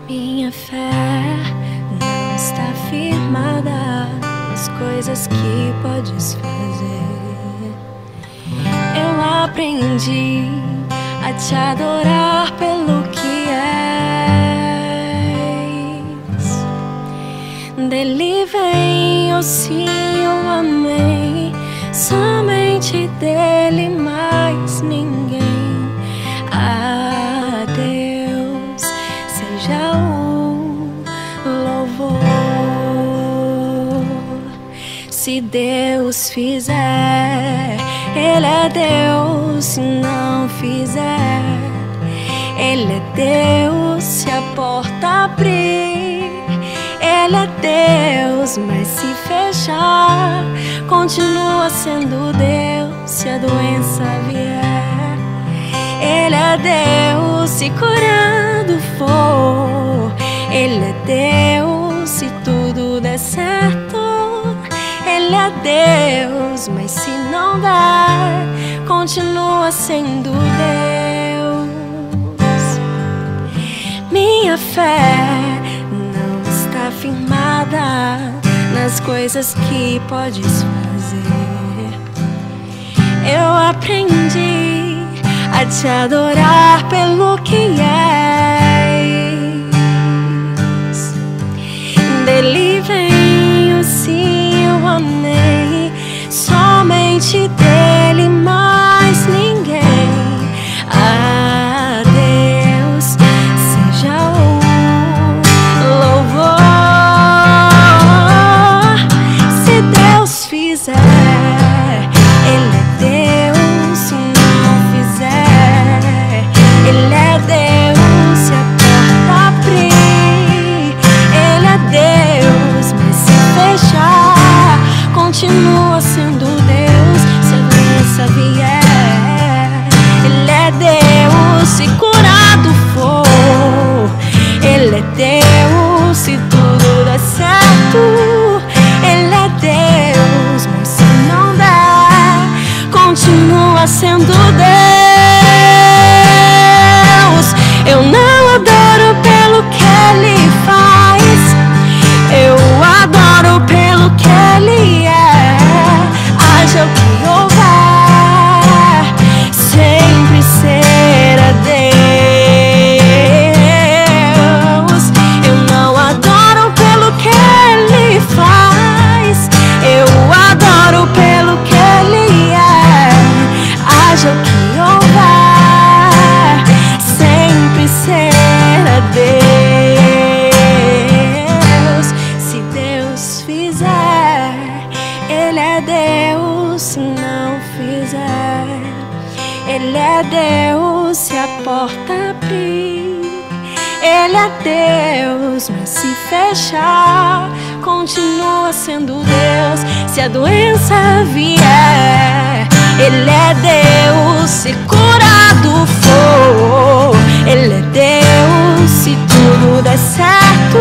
Minha fé não está firmada nas coisas que podes fazer. Eu aprendi a te adorar pelo que és. Dele vem o sim, o amém, somente dele, mais ninguém. A Deus seja o louvor. Se Deus fizer, Ele é Deus. Se não fizer, Ele é Deus. Se a porta abrir, Ele é Deus. Mas se fechar, continua sendo Deus. Se a doença vier, Ele é Deus. Se curando for, Ele é Deus. Se tudo der certo, Ele é Deus. Mas se não der, continua sendo Deus. Minha fé não está firmada nas coisas que podes fazer. Eu aprendi a te adorar pelo que és. Dele vem o sim, o amém, somente dele, mais ninguém. A Deus seja o louvor. Se Deus fizer, Ele é Deus. Se não fizer, Ele é Deus. Se a porta abrir, Ele é Deus. Mas se fechar, continua sendo Deus. Se a doença vier, Ele é Deus. Se curado for, Ele é Deus. Se tudo der certo, Ele é Deus. Mas se não der, continua sendo Deus. Eu não adoro pelo que Ele faz, eu adoro pelo que Ele é. Haja o que houver, sempre será Deus. Eu não adoro pelo que Ele faz, eu adoro pelo que Ele é. Haja o que houver, sempre será Deus. Se Deus fizer, Ele é Deus. Se não fizer, Ele é Deus. Se a porta abrir, Ele é Deus. Mas se fechar, continua sendo Deus. Se a doença vier, Ele é Deus. Se curado for, Ele é Deus. Se tudo der certo,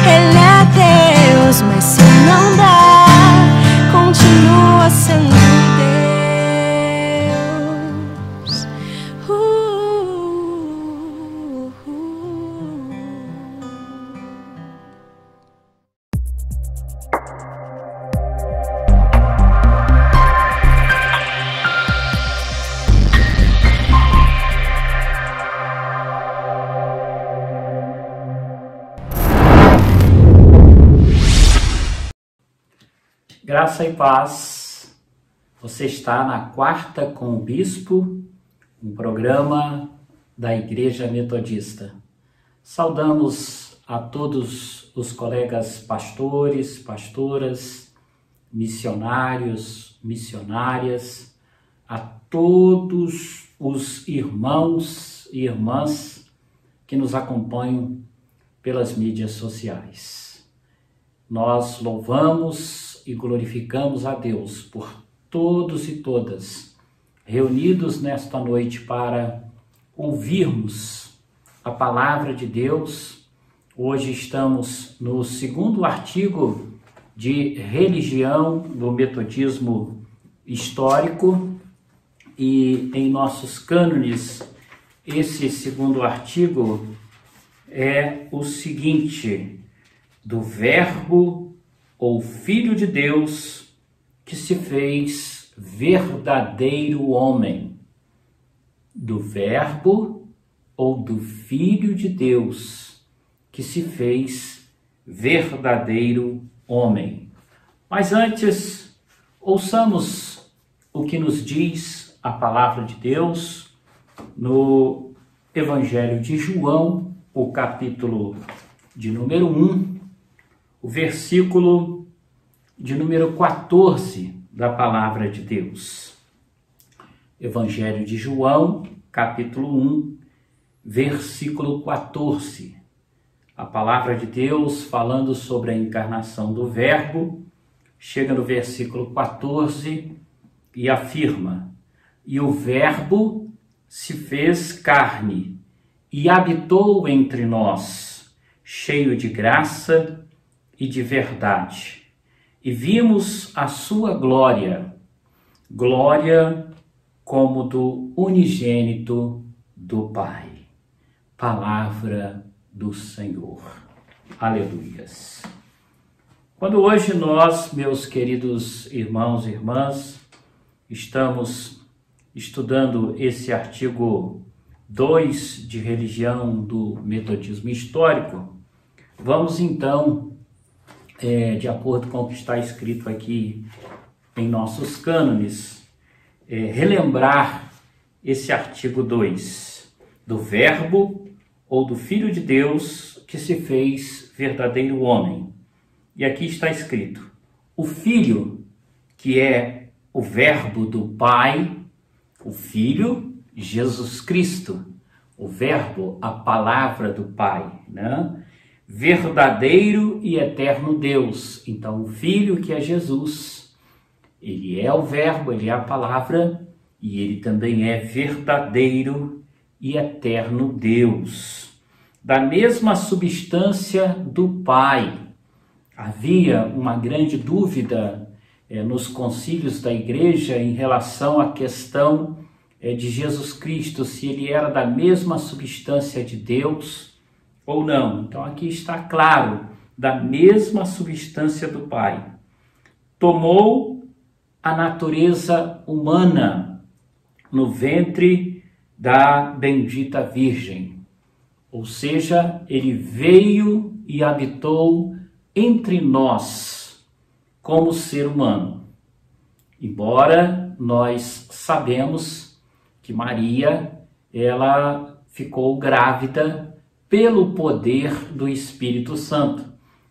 Ele é Deus. Mas se não der, continua sendo Deus. Graça e paz. Você está na Quarta com o Bispo, um programa da Igreja Metodista. Saudamos a todos os colegas pastores, pastoras, missionários, missionárias, a todos os irmãos e irmãs que nos acompanham pelas mídias sociais. Nós louvamos e glorificamos a Deus por todos e todas reunidos nesta noite para ouvirmos a palavra de Deus. Hoje estamos no segundo artigo de religião do metodismo histórico e em nossos cânones esse segundo artigo é o seguinte: do Verbo ou Filho de Deus que se fez verdadeiro homem. Do Verbo ou do Filho de Deus que se fez verdadeiro homem. Mas antes, ouçamos o que nos diz a palavra de Deus no Evangelho de João, o capítulo de número 1, o versículo de número 14 da palavra de Deus. Evangelho de João, capítulo 1, versículo 14. A palavra de Deus falando sobre a encarnação do Verbo, chega no versículo 14 e afirma: e o Verbo se fez carne e habitou entre nós, cheio de graça e de verdade. E vimos a sua glória, glória como do unigênito do Pai. Palavra do Senhor. Aleluias. Quando hoje nós, meus queridos irmãos e irmãs, estamos estudando esse artigo 2 de religião do metodismo histórico, vamos então, de acordo com o que está escrito aqui em nossos cânones, relembrar esse artigo 2, do Verbo ou do Filho de Deus que se fez verdadeiro homem. E aqui está escrito: o Filho, que é o Verbo do Pai, o Filho, Jesus Cristo, o Verbo, a palavra do Pai, né? Verdadeiro e eterno Deus. Então, o Filho, que é Jesus, ele é o Verbo, ele é a palavra, e ele também é verdadeiro e eterno Deus. Da mesma substância do Pai. Havia uma grande dúvida nos concílios da igreja em relação à questão de Jesus Cristo, se ele era da mesma substância de Deus ou não. Então aqui está claro, da mesma substância do Pai. Tomou a natureza humana no ventre da bendita Virgem, ou seja, ele veio e habitou entre nós como ser humano. Embora nós sabemos que Maria, ela ficou grávida pelo poder do Espírito Santo.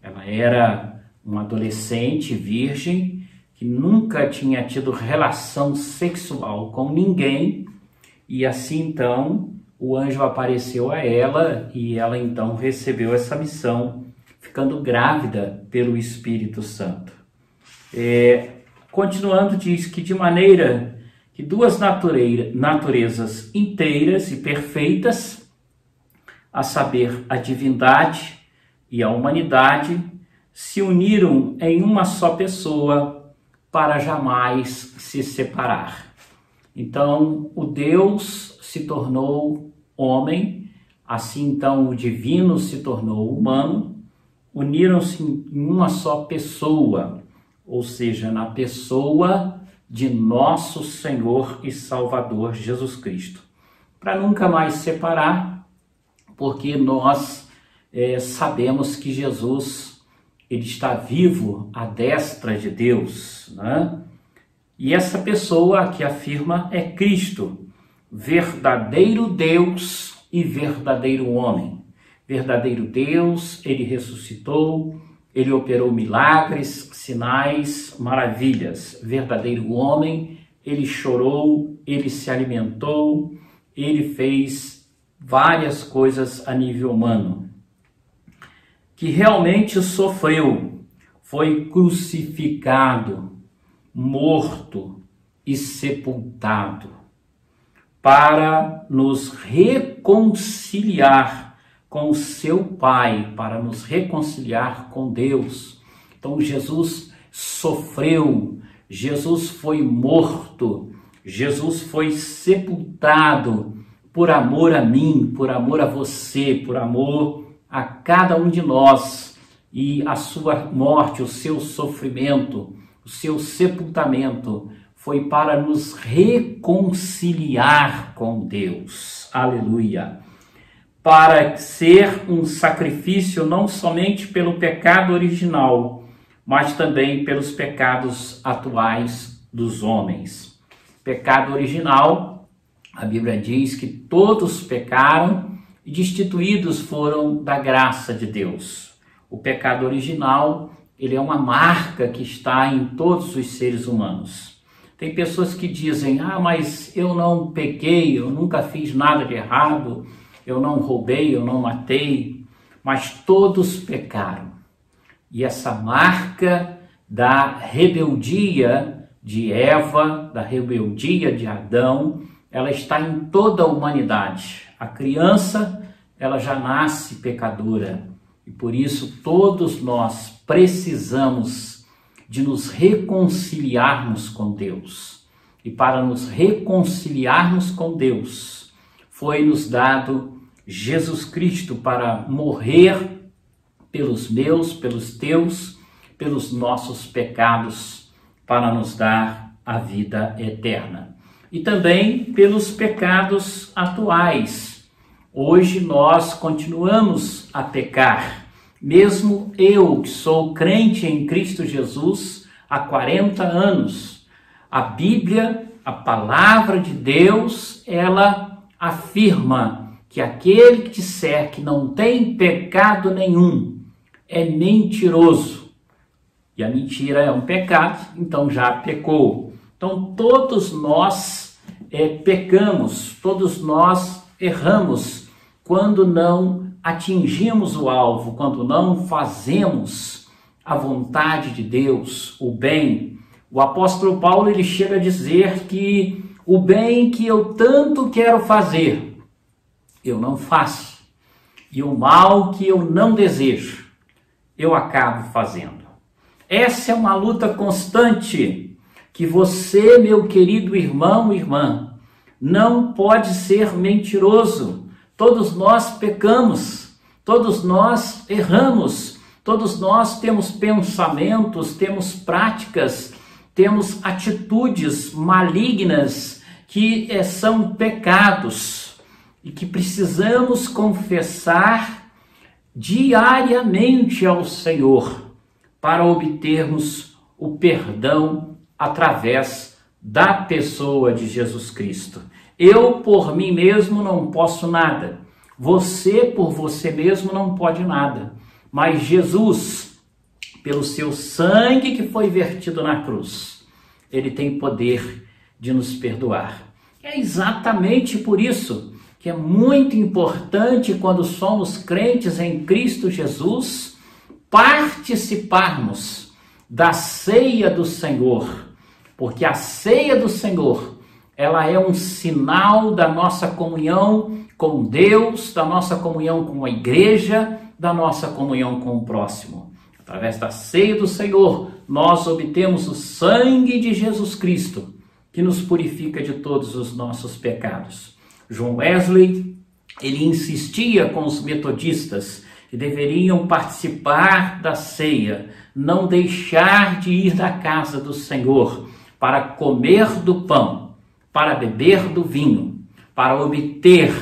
Ela era uma adolescente virgem que nunca tinha tido relação sexual com ninguém, e assim então o anjo apareceu a ela e ela então recebeu essa missão, ficando grávida pelo Espírito Santo. Continuando, diz que de maneira que duas naturezas inteiras e perfeitas, a saber, a divindade e a humanidade, se uniram em uma só pessoa para jamais se separar. Então, o Deus se tornou homem, assim então o divino se tornou humano, uniram-se em uma só pessoa, ou seja, na pessoa de nosso Senhor e Salvador Jesus Cristo, para nunca mais separar, porque nós sabemos que Jesus, ele está vivo à destra de Deus, né? E essa pessoa que afirma é Cristo, verdadeiro Deus e verdadeiro homem. Verdadeiro Deus, ele ressuscitou, ele operou milagres, sinais, maravilhas. Verdadeiro homem, ele chorou, ele se alimentou, ele fez várias coisas a nível humano. Que realmente sofreu, foi crucificado, morto e sepultado, para nos reconciliar com o seu Pai, para nos reconciliar com Deus. Então Jesus sofreu, Jesus foi morto, Jesus foi sepultado por amor a mim, por amor a você, por amor a cada um de nós, e a sua morte, o seu sofrimento, o seu sepultamento foi para nos reconciliar com Deus. Aleluia! Para ser um sacrifício não somente pelo pecado original, mas também pelos pecados atuais dos homens. Pecado original, a Bíblia diz que todos pecaram e destituídos foram da graça de Deus. O pecado original, ele é uma marca que está em todos os seres humanos. Tem pessoas que dizem, mas eu não pequei, eu nunca fiz nada de errado, eu não roubei, eu não matei, mas todos pecaram. E essa marca da rebeldia de Eva, da rebeldia de Adão, ela está em toda a humanidade. A criança, ela já nasce pecadora. E por isso todos nós precisamos de nos reconciliarmos com Deus. E para nos reconciliarmos com Deus, foi-nos dado Jesus Cristo para morrer pelos meus, pelos teus, pelos nossos pecados, para nos dar a vida eterna. E também pelos pecados atuais. Hoje nós continuamos a pecar, mesmo eu que sou crente em Cristo Jesus há 40 anos. A Bíblia, a palavra de Deus, ela afirma que aquele que disser que não tem pecado nenhum é mentiroso. E a mentira é um pecado, então já pecou. Então todos nós pecamos, todos nós erramos quando não atingimos o alvo, quando não fazemos a vontade de Deus, o bem. O apóstolo Paulo, ele chega a dizer que o bem que eu tanto quero fazer, eu não faço. E o mal que eu não desejo, eu acabo fazendo. Essa é uma luta constante que você, meu querido irmão e irmã, não pode ser mentiroso. Todos nós pecamos, todos nós erramos, todos nós temos pensamentos, temos práticas, temos atitudes malignas que são pecados e que precisamos confessar diariamente ao Senhor para obtermos o perdão através da pessoa de Jesus Cristo. Eu, por mim mesmo, não posso nada. Você, por você mesmo, não pode nada. Mas Jesus, pelo seu sangue que foi vertido na cruz, ele tem poder de nos perdoar. É exatamente por isso que é muito importante, quando somos crentes em Cristo Jesus, participarmos da ceia do Senhor. Porque a ceia do Senhor, ela é um sinal da nossa comunhão com Deus, da nossa comunhão com a igreja, da nossa comunhão com o próximo. Através da ceia do Senhor, nós obtemos o sangue de Jesus Cristo, que nos purifica de todos os nossos pecados. João Wesley, ele insistia com os metodistas que deveriam participar da ceia, não deixar de ir da casa do Senhor para comer do pão, para beber do vinho, para obter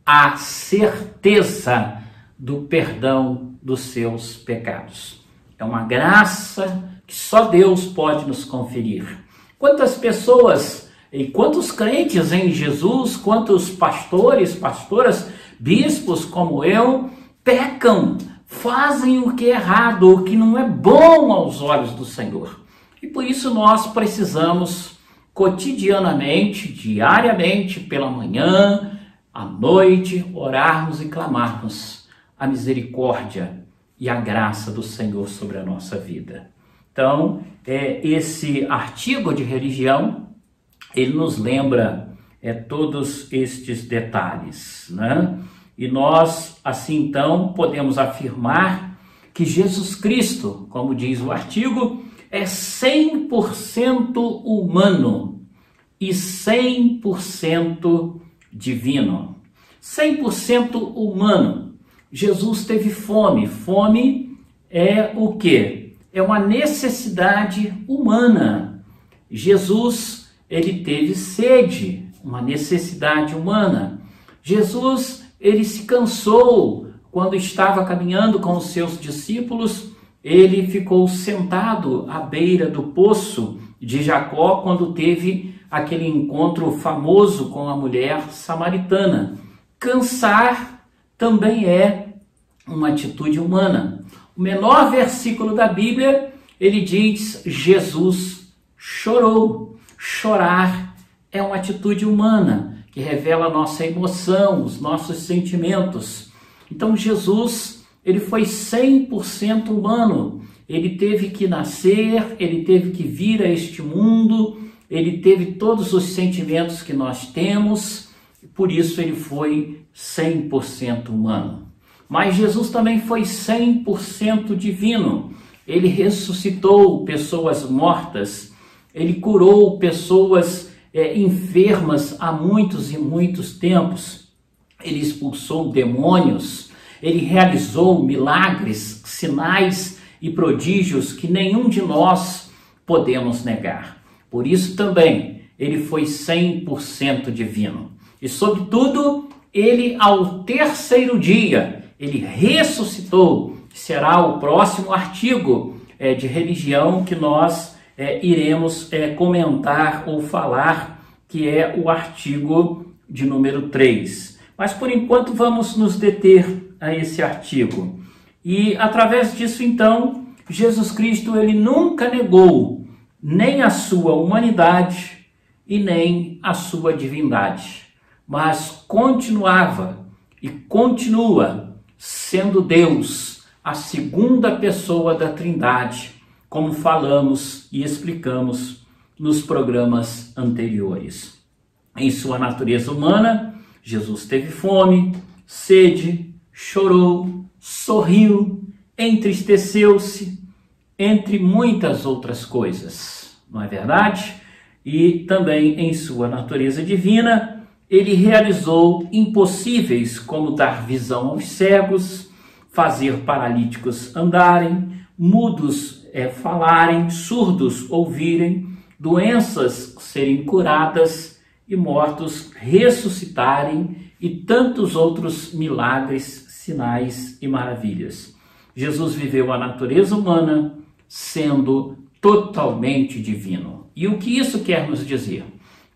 a certeza do perdão dos seus pecados. É uma graça que só Deus pode nos conferir. Quantas pessoas e quantos crentes em Jesus, quantos pastores, pastoras, bispos como eu, pecam, fazem o que é errado, o que não é bom aos olhos do Senhor. E por isso nós precisamos cotidianamente, diariamente, pela manhã, à noite, orarmos e clamarmos a misericórdia e a graça do Senhor sobre a nossa vida. Então, esse artigo de religião, ele nos lembra todos estes detalhes, né? E nós, assim então, podemos afirmar que Jesus Cristo, como diz o artigo, é 100% humano e 100% divino. 100% humano. Jesus teve fome. Fome é o quê? É uma necessidade humana. Jesus, ele teve sede, uma necessidade humana. Jesus, ele se cansou quando estava caminhando com os seus discípulos. Ele ficou sentado à beira do poço de Jacó quando teve aquele encontro famoso com a mulher samaritana. Cansar também é uma atitude humana. O menor versículo da Bíblia, ele diz: Jesus chorou. Chorar é uma atitude humana que revela a nossa emoção, os nossos sentimentos. Então Jesus, ele foi 100% humano. Ele teve que nascer, ele teve que vir a este mundo, ele teve todos os sentimentos que nós temos, por isso ele foi 100% humano. Mas Jesus também foi 100% divino. Ele ressuscitou pessoas mortas, ele curou pessoas enfermas há muitos e muitos tempos, ele expulsou demônios, ele realizou milagres, sinais e prodígios que nenhum de nós podemos negar. Por isso também ele foi 100% divino. E sobretudo, ele ao terceiro dia, ele ressuscitou, que será o próximo artigo de religião que nós iremos comentar ou falar, que é o artigo de número 3. Mas por enquanto vamos nos deter a esse artigo. E através disso então, Jesus Cristo ele nunca negou nem a sua humanidade e nem a sua divindade, mas continuava e continua sendo Deus, a segunda pessoa da Trindade, como falamos e explicamos nos programas anteriores. Em sua natureza humana, Jesus teve fome, sede, chorou, sorriu, entristeceu-se, entre muitas outras coisas, não é verdade? E também em sua natureza divina, ele realizou impossíveis, como dar visão aos cegos, fazer paralíticos andarem, mudos falarem, surdos ouvirem, doenças serem curadas e mortos ressuscitarem e tantos outros milagres, sinais e maravilhas. Jesus viveu a natureza humana sendo totalmente divino. E o que isso quer nos dizer?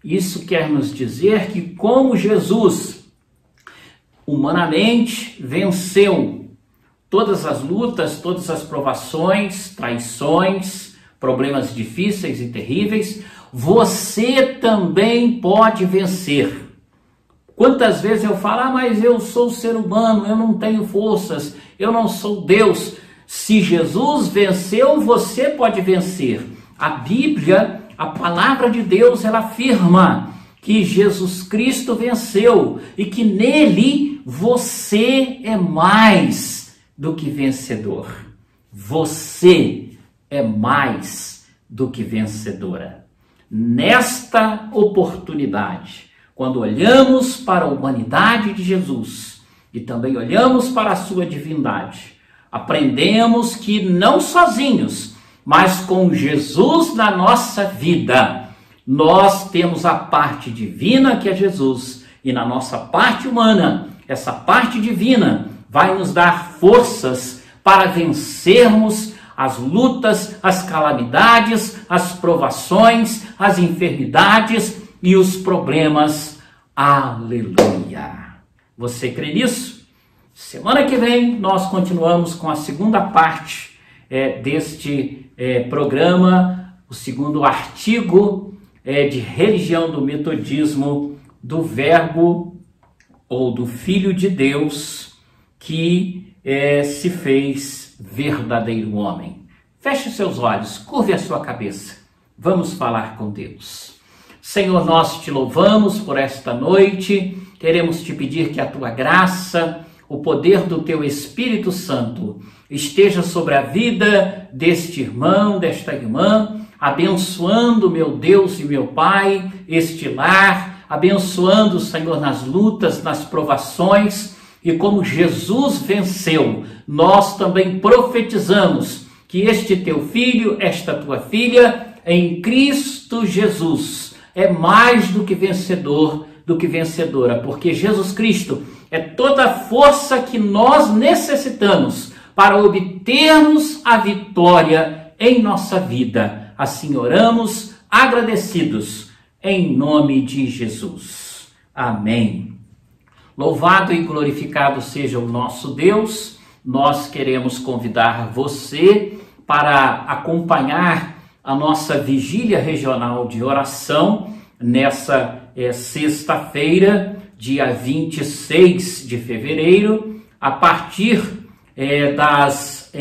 Isso quer nos dizer que como Jesus humanamente venceu todas as lutas, todas as provações, traições, problemas difíceis e terríveis, você também pode vencer. Quantas vezes eu falo, mas eu sou ser humano, eu não tenho forças, eu não sou Deus. Se Jesus venceu, você pode vencer. A Bíblia, a palavra de Deus, ela afirma que Jesus Cristo venceu e que nele você é mais do que vencedor. Você é mais do que vencedora. Nesta oportunidade, quando olhamos para a humanidade de Jesus e também olhamos para a sua divindade, aprendemos que não sozinhos, mas com Jesus na nossa vida, nós temos a parte divina que é Jesus, e na nossa parte humana, essa parte divina vai nos dar forças para vencermos as lutas, as calamidades, as provações, as enfermidades e os problemas. Aleluia! Você crê nisso? Semana que vem nós continuamos com a segunda parte deste programa, o segundo artigo de religião do metodismo, do Verbo ou do Filho de Deus que se fez verdadeiro homem. Feche seus olhos, curve a sua cabeça. Vamos falar com Deus. Senhor, nós te louvamos por esta noite. Queremos te pedir que a tua graça, o poder do teu Espírito Santo esteja sobre a vida deste irmão, desta irmã, abençoando, meu Deus e meu Pai, este lar, abençoando, Senhor, nas lutas, nas provações, E como Jesus venceu, nós também profetizamos que este teu filho, esta tua filha, em Cristo Jesus, é mais do que vencedor, do que vencedora, porque Jesus Cristo é toda a força que nós necessitamos para obtermos a vitória em nossa vida. Assim oramos, agradecidos, em nome de Jesus. Amém. Louvado e glorificado seja o nosso Deus. Nós queremos convidar você para acompanhar a nossa vigília regional de oração nessa sexta-feira, dia 26 de fevereiro, a partir das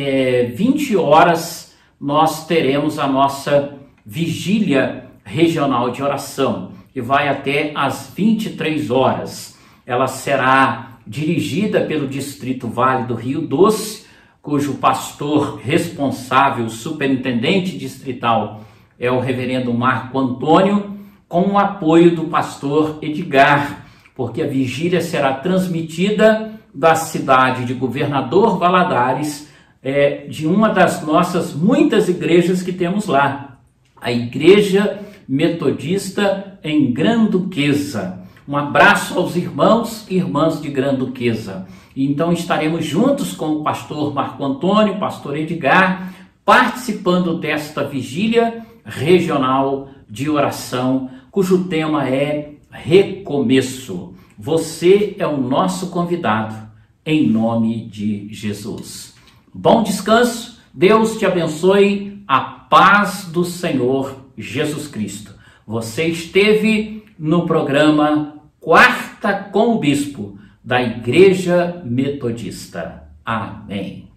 20 horas, nós teremos a nossa vigília regional de oração, que vai até às 23 horas. Ela será dirigida pelo Distrito Vale do Rio Doce, cujo pastor responsável, superintendente distrital, é o reverendo Marco Antônio, com o apoio do pastor Edgar, porque a vigília será transmitida da cidade de Governador Valadares, de uma das nossas muitas igrejas que temos lá, a Igreja Metodista em Granduquesa. Um abraço aos irmãos e irmãs de Granduquesa. Então estaremos juntos com o pastor Marco Antônio, pastor Edgar, participando desta vigília regional de oração, cujo tema é recomeço. Você é o nosso convidado, em nome de Jesus. Bom descanso, Deus te abençoe, a paz do Senhor Jesus Cristo. Você esteve no programa Quarta com o Bispo, da Igreja Metodista. Amém.